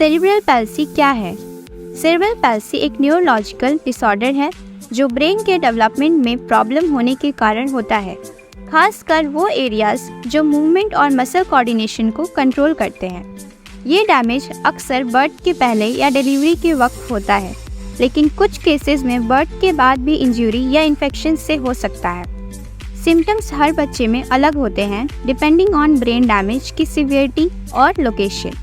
Cerebral palsy क्या है? Cerebral palsy एक न्यूरोलॉजिकल डिसऑर्डर है जो ब्रेन के डेवलपमेंट में प्रॉब्लम होने के कारण होता है, खासकर वो एरियाज जो मूवमेंट और मसल कोऑर्डिनेशन को कंट्रोल करते हैं। ये डैमेज अक्सर बर्थ के पहले या डिलीवरी के वक्त होता है, लेकिन कुछ केसेस में बर्थ के बाद भी इंजरी या इन्फेक्शन से हो सकता है। सिम्टम्स हर बच्चे में अलग होते हैं डिपेंडिंग ऑन ब्रेन डैमेज की सीवियरिटी और लोकेशन।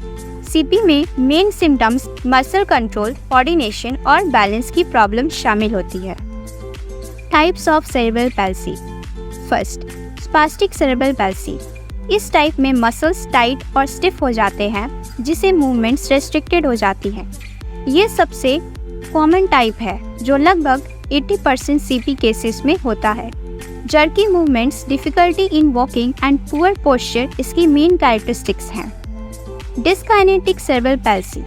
सीपी में main symptoms muscle control, coordination और बैलेंस की प्रॉब्लम शामिल होती है। Types of cerebral palsy. First, spastic cerebral palsy. इस टाइप में मसल्स टाइट और स्टिफ हो जाते हैं, जिससे मूवमेंट्स रेस्ट्रिक्टेड हो जाती हैं। ये सबसे कॉमन टाइप है जो लगभग 80% सीपी केसेस में होता है। Jerky movements, difficulty in walking and poor posture इसकी मेन कैरेक्टरिस्टिक्स हैं। डिस्काइनेटिक सेरिब्रल पैल्सी।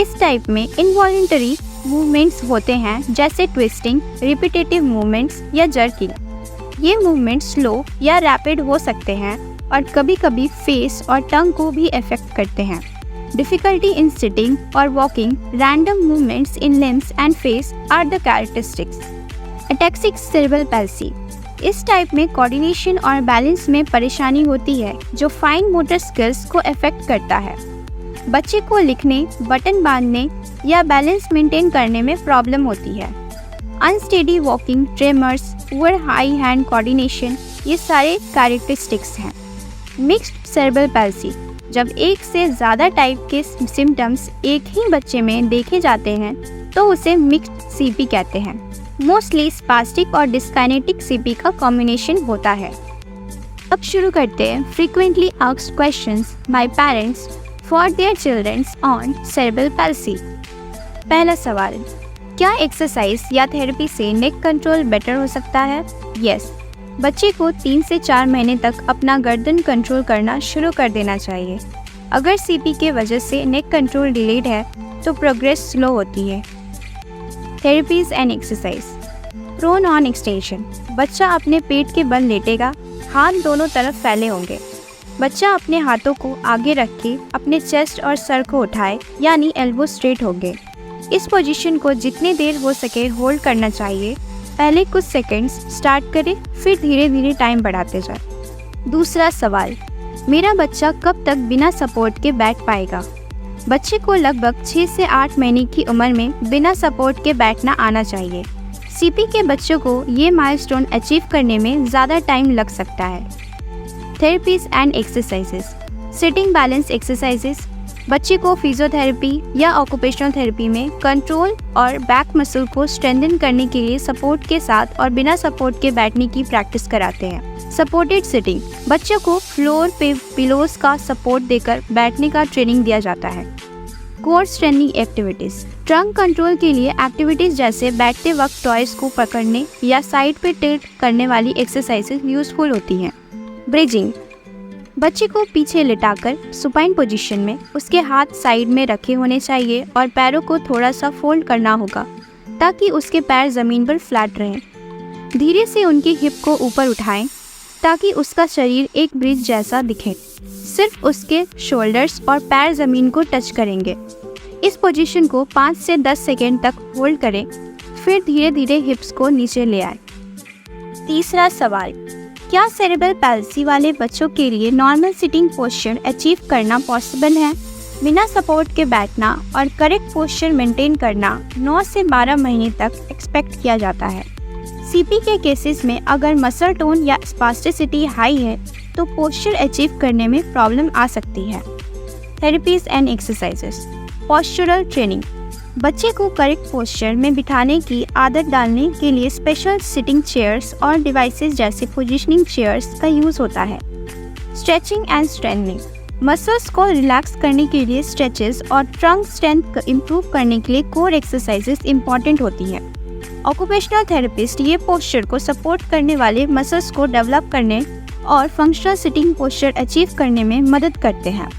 इस टाइप में इनवॉलेंटरी मूवमेंट्स होते हैं जैसे ट्विस्टिंग, रिपीटेटिव मूवमेंट्स या जर्किंग। ये मूवमेंट्स स्लो या रैपिड हो सकते हैं और कभी-कभी फेस और टंग को भी अफेक्ट करते हैं। डिफिकल्टी इन सिटिंग और walking, random movements in limbs and face are the characteristics. Ataxic cerebral palsy. इस टाइप में कोऑर्डिनेशन और बैलेंस में परेशानी होती है जो फाइन मोटर स्किल्स को अफेक्ट करता है। बच्चे को लिखने, बटन बांधने या बैलेंस मेंटेन करने में प्रॉब्लम होती है। Unsteady walking, tremors, poor high hand coordination ये सारे कैरेक्टरिस्टिक्स हैं। Mixed cerebral palsy. जब एक से ज़्यादा टाइप के सिम्टम्स एक ही बच्चे में देखे जाते हैं तो उसे मिक्स्ड सीपी कहते हैं। मोस्टली स्पास्टिक और डिस्काइनेटिक सीपी का कॉम्बिनेशन होता है। अब शुरू करते हैं frequently asked questions by parents for their childrens on cerebral palsy. पहला सवाल, क्या एक्सरसाइज या थेरेपी से नेक कंट्रोल बेटर हो सकता है? यस। बच्चे को 3 से 4 महीने तक अपना गर्दन कंट्रोल करना शुरू कर देना चाहिए। अगर सीपी के वजह से नेक कंट्रोल डिलेड है तो प्रोग्रेस स्लो होती है। Therapies and exercise. Prone on extension. बच्चा अपने पेट के बल लेटेगा, हाथ दोनों तरफ फैले होंगे। बच्चा अपने हाथों को आगे रख के अपने चेस्ट और सर को उठाए, यानी एल्बो स्ट्रेट होंगे। इस पोजीशन को जितनी देर हो सके होल्ड करना चाहिए। पहले कुछ सेकंड्स स्टार्ट करें, फिर धीरे धीरे टाइम बढ़ाते जाए। दूसरा सवाल, मेरा बच्चा कब तक बिना सपोर्ट के बैठ पाएगा? बच्चे को लगभग 6 से 8 महीने की उम्र में बिना सपोर्ट के बैठना आना चाहिए। सीपी के बच्चों को ये माइलस्टोन अचीव करने में ज़्यादा टाइम लग सकता है। Therapies and exercises. Sitting balance exercises. बच्चे को फिजियोथेरेपी या ऑक्यूपेशनल थेरेपी में कंट्रोल और बैक मसल को स्ट्रेंथन करने के लिए सपोर्ट के साथ और बिना सपोर्ट के बैठने की प्रैक्टिस कराते हैं। Supported sitting. बच्चों को फ्लोर पे पिलोस का सपोर्ट देकर बैठने का ट्रेनिंग दिया जाता है। Core strengthening activities. Trunk control के लिए एक्टिविटीज जैसे बैठते वक्त टॉयज को पकड़ने या साइड पे टिल्ट करने वाली एक्सरसाइजेज यूजफुल होती हैं। ब्रिजिंग। बच्चे को पीछे लिटाकर सुपाइन पोजीशन में उसके हाथ साइड में रखे होने चाहिए और पैरों को थोड़ा सा फोल्ड करना होगा ताकि उसके पैर ज़मीन पर फ्लैट रहें। धीरे से उनकी हिप को ऊपर उठाएं ताकि उसका शरीर एक ब्रिज जैसा दिखे। सिर्फ उसके शोल्डर्स और पैर ज़मीन को टच करेंगे। इस पोजीशन को 5 से 10 सेकेंड तक होल्ड करें, फिर धीरे धीरे हिप्स को नीचे ले आए। तीसरा सवाल, क्या सेरिब्रल पैल्सी वाले बच्चों के लिए नॉर्मल सिटिंग पोस्चर अचीव करना पॉसिबल है? बिना सपोर्ट के बैठना और करेक्ट पोस्चर मेंटेन करना 9 से 12 महीने तक एक्सपेक्ट किया जाता है। सीपी के केसेस में अगर मसल टोन या स्पास्टिसिटी हाई है तो पोस्चर अचीव करने में प्रॉब्लम आ सकती है। Therapies and exercises. Postural training. बच्चे को करेक्ट पोस्चर में बिठाने की आदत डालने के लिए स्पेशल सिटिंग चेयर्स और डिवाइसेस जैसे पोजीशनिंग चेयर्स का यूज़ होता है। Stretching and strengthening. मसल्स को रिलैक्स करने के लिए स्ट्रेचेस और ट्रंक स्ट्रेंथ इंप्रूव करने के लिए कोर एक्सरसाइजेस इंपॉर्टेंट होती हैं। ऑक्यूपेशनल थेरेपिस्ट ये पोस्चर को सपोर्ट करने वाले मसल्स को डेवलप करने और फंक्शनल सिटिंग पोस्चर अचीव करने में मदद करते हैं।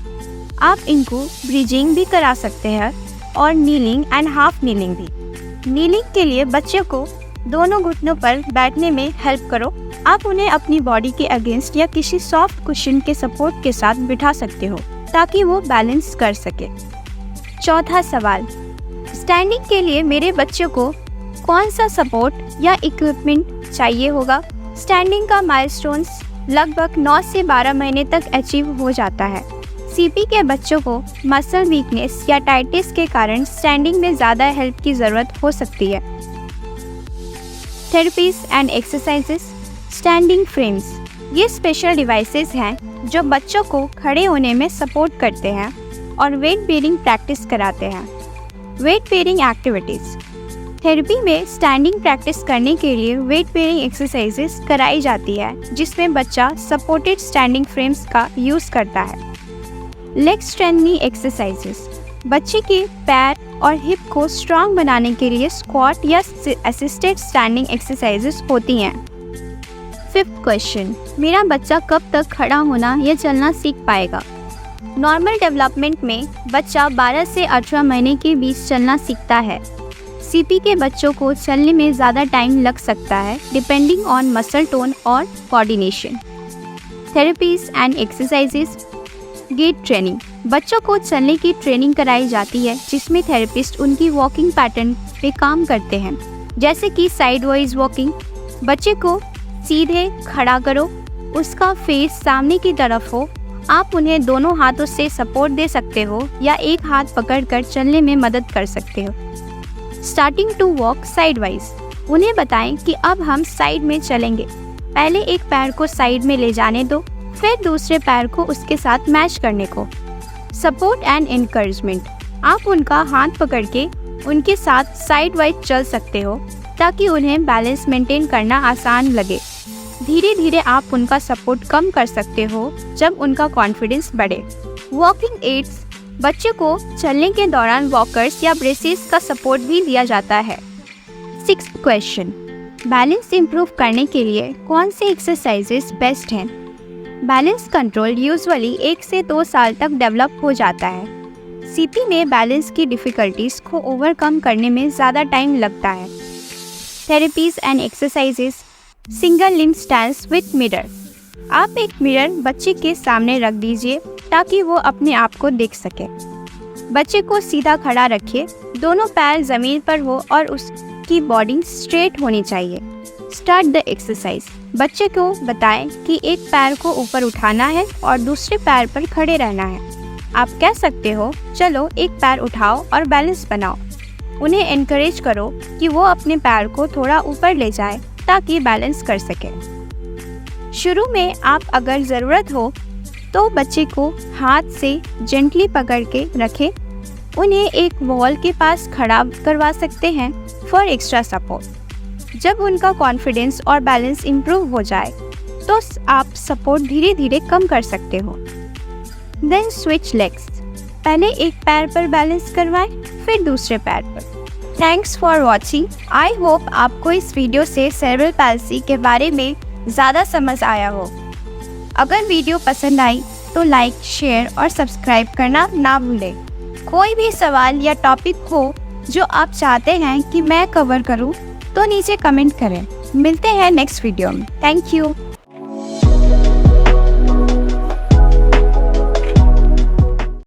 आप इनको ब्रिजिंग भी करा सकते हैं और नीलिंग एंड हाफ नीलिंग भी। नीलिंग के लिए बच्चे को दोनों घुटनों पर बैठने में हेल्प करो। आप उन्हें अपनी बॉडी के अगेंस्ट या किसी सॉफ्ट कुशन के सपोर्ट के साथ बिठा सकते हो ताकि वो बैलेंस कर सके। चौथा सवाल, स्टैंडिंग के लिए मेरे बच्चे को कौन सा सपोर्ट या इक्विपमेंट चाहिए होगा? स्टैंडिंग का माइलस्टोन्स लगभग 9 से 12 महीने तक अचीव हो जाता है। सीपी के बच्चों को मसल वीकनेस या टाइटिस के कारण स्टैंडिंग में ज़्यादा हेल्प की ज़रूरत हो सकती है। Therapies and exercises, standing frames, ये स्पेशल डिवाइसेस हैं जो बच्चों को खड़े होने में सपोर्ट करते हैं और वेट बेयरिंग प्रैक्टिस कराते हैं। वेट बेयरिंग एक्टिविटीज़, थेरेपी में स्टैंडिंग प्रैक्टिस करने के लिए वेट बेयरिंग एक्सरसाइजेस कराई जाती है जिसमें बच्चा सपोर्टेड स्टैंडिंग फ्रेम्स का यूज़ करता है। लेग स्ट्रेंथनिंग एक्सरसाइजेस, बच्चे के पैर और हिप को स्ट्रांग बनाने के लिए स्क्वाट या असिस्टेड स्टैंडिंग एक्सरसाइजेस होती हैं। फिफ्थ क्वेश्चन, मेरा बच्चा कब तक खड़ा होना या चलना सीख पाएगा? नॉर्मल डेवलपमेंट में बच्चा 12 से 18 महीने के बीच चलना सीखता है। सीपी के बच्चों को चलने में ज़्यादा टाइम लग सकता है डिपेंडिंग ऑन मसल टोन और coordination. Therapies and exercises, gait training, बच्चों को चलने की ट्रेनिंग कराई जाती है जिसमें थेरेपिस्ट उनकी वॉकिंग पैटर्न पे काम करते हैं, जैसे कि साइड वाइज वॉकिंग। बच्चे को सीधे खड़ा करो, उसका फेस सामने की तरफ हो। आप उन्हें दोनों हाथों से सपोर्ट दे सकते हो या एक हाथ पकड़कर चलने में मदद कर सकते हो। Starting to walk side wise, उन्हें बताएं कि अब हम साइड में चलेंगे। पहले एक पैर को साइड में ले जाने दो, फिर दूसरे पैर को उसके साथ मैच करने को। सपोर्ट एंड एनकरेजमेंट, आप उनका हाथ पकड़ के उनके साथ साइड वाइज चल सकते हो ताकि उन्हें बैलेंस मेंटेन करना आसान लगे। धीरे धीरे आप उनका सपोर्ट कम कर सकते हो जब उनका कॉन्फिडेंस बढ़े। वॉकिंग एड्स, बच्चे को चलने के दौरान वॉकर्स या ब्रेसेस का सपोर्ट भी दिया जाता है। सिक्स्थ क्वेश्चन, बैलेंस इंप्रूव करने के लिए कौन से एक्सरसाइजेस बेस्ट हैं? बैलेंस कंट्रोल यूजुअली 1 से 2 साल तक डेवलप हो जाता है। सीपी में बैलेंस की डिफ़िकल्टीज को ओवरकम करने में ज़्यादा टाइम लगता है। Therapies and exercises, single limb stance with mirror, आप एक मिरर बच्चे के सामने रख दीजिए ताकि वो अपने आप को देख सके। बच्चे को सीधा खड़ा रखिए, दोनों पैर ज़मीन पर हो और उसकी बॉडी स्ट्रेट होनी चाहिए। स्टार्ट द एक्सरसाइज, बच्चे को बताएं कि एक पैर को ऊपर उठाना है और दूसरे पैर पर खड़े रहना है। आप कह सकते हो, चलो एक पैर उठाओ और बैलेंस बनाओ। उन्हें एनकरेज करो कि वो अपने पैर को थोड़ा ऊपर ले जाए ताकि बैलेंस कर सके। शुरू में आप अगर ज़रूरत हो तो बच्चे को हाथ से जेंटली पकड़ के रखें। उन्हें एक वॉल के पास खड़ा करवा सकते हैं फॉर एक्स्ट्रा सपोर्ट। जब उनका कॉन्फिडेंस और बैलेंस इम्प्रूव हो जाए तो आप सपोर्ट धीरे धीरे कम कर सकते हो। देन स्विच लेग्स, पहले एक पैर पर बैलेंस करवाएं, फिर दूसरे पैर पर। Thanks for watching. I hope आपको इस वीडियो से सेरेब्रल पैल्सी के बारे में ज़्यादा समझ आया हो। अगर वीडियो पसंद आई तो लाइक, शेयर और सब्सक्राइब करना ना भूलें। कोई भी सवाल या टॉपिक हो जो आप चाहते हैं कि मैं कवर करूं, तो नीचे कमेंट करें। मिलते हैं नेक्स्ट वीडियो में। Thank you.